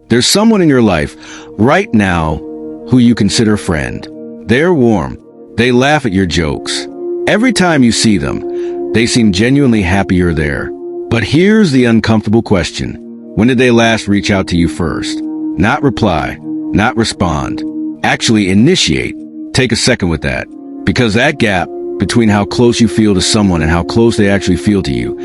There's someone in your life right now who you consider a friend. They're warm. They laugh at your jokes. Every time you see them, they seem genuinely happy you're there. But here's the uncomfortable question. When did they last reach out to you first? Not reply, not respond. Actually initiate. Take a second with that. Because that gap between how close you feel to someone and how close they actually feel to you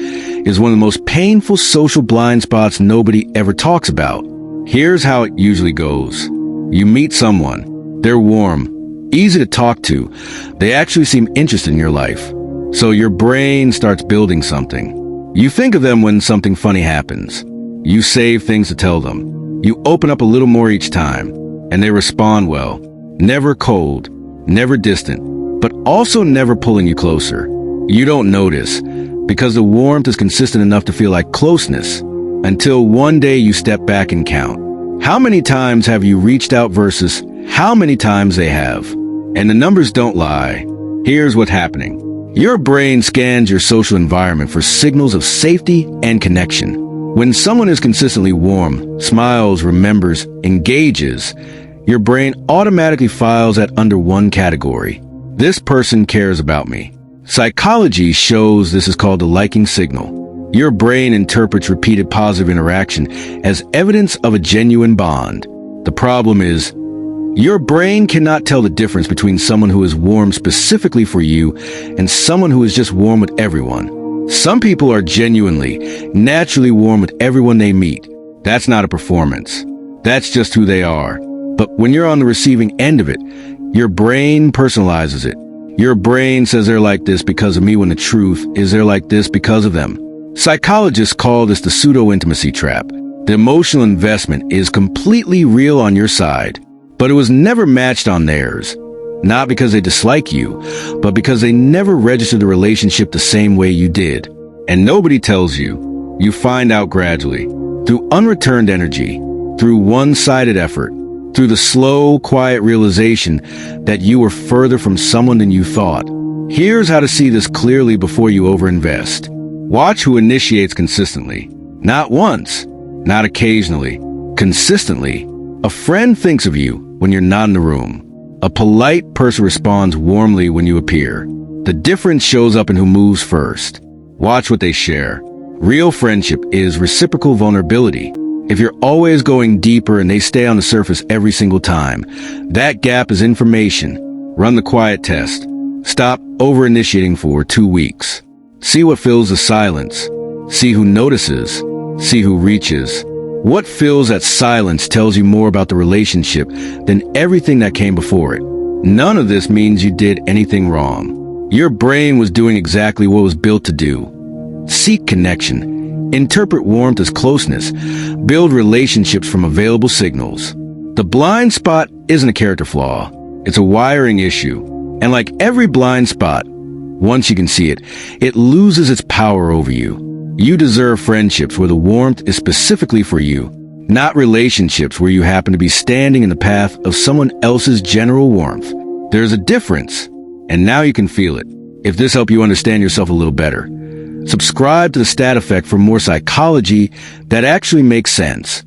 is one of the most painful social blind spots nobody ever talks about. Here's how it usually goes. You meet someone. They're warm, easy to talk to. They actually seem interested in your life. So your brain starts building something. You think of them when something funny happens. You save things to tell them. You open up a little more each time, and they respond well. Never cold, never distant, but also never pulling you closer. You don't notice, because the warmth is consistent enough to feel like closeness, until one day you step back and count. How many times have you reached out versus how many times they have? And the numbers don't lie. Here's what's happening. Your brain scans your social environment for signals of safety and connection. When someone is consistently warm, smiles, remembers, engages, your brain automatically files that under one category. This person cares about me. Psychology shows this is called the liking signal. Your brain interprets repeated positive interaction as evidence of a genuine bond. The problem is, your brain cannot tell the difference between someone who is warm specifically for you and someone who is just warm with everyone. Some people are genuinely, naturally warm with everyone they meet. That's not a performance. That's just who they are. But when you're on the receiving end of it, your brain personalizes it. Your brain says they're like this because of me when the truth is they're like this because of them. Psychologists call this the pseudo-intimacy trap. The emotional investment is completely real on your side, but it was never matched on theirs. Not because they dislike you, but because they never registered the relationship the same way you did. And nobody tells you. You find out gradually, through unreturned energy, through one-sided effort, through the slow, quiet realization that you were further from someone than you thought. Here's how to see this clearly before you overinvest. Watch who initiates consistently. Not once, not occasionally, consistently. A friend thinks of you when you're not in the room. A polite person responds warmly when you appear. The difference shows up in who moves first. Watch what they share. Real friendship is reciprocal vulnerability. If you're always going deeper and they stay on the surface every single time, that gap is information. Run the quiet test. Stop over-initiating for 2 weeks. See what fills the silence. See who notices. See who reaches. What fills that silence tells you more about the relationship than everything that came before it. None of this means you did anything wrong. Your brain was doing exactly what it was built to do. Seek connection. Interpret warmth as closeness. Build relationships from available signals. The blind spot isn't a character flaw. It's a wiring issue. And like every blind spot, once you can see it, it loses its power over you. You deserve friendships where the warmth is specifically for you, not relationships where you happen to be standing in the path of someone else's general warmth. There's a difference, and now you can feel it. If this helped you understand yourself a little better, subscribe to the Stat Effect for more psychology that actually makes sense.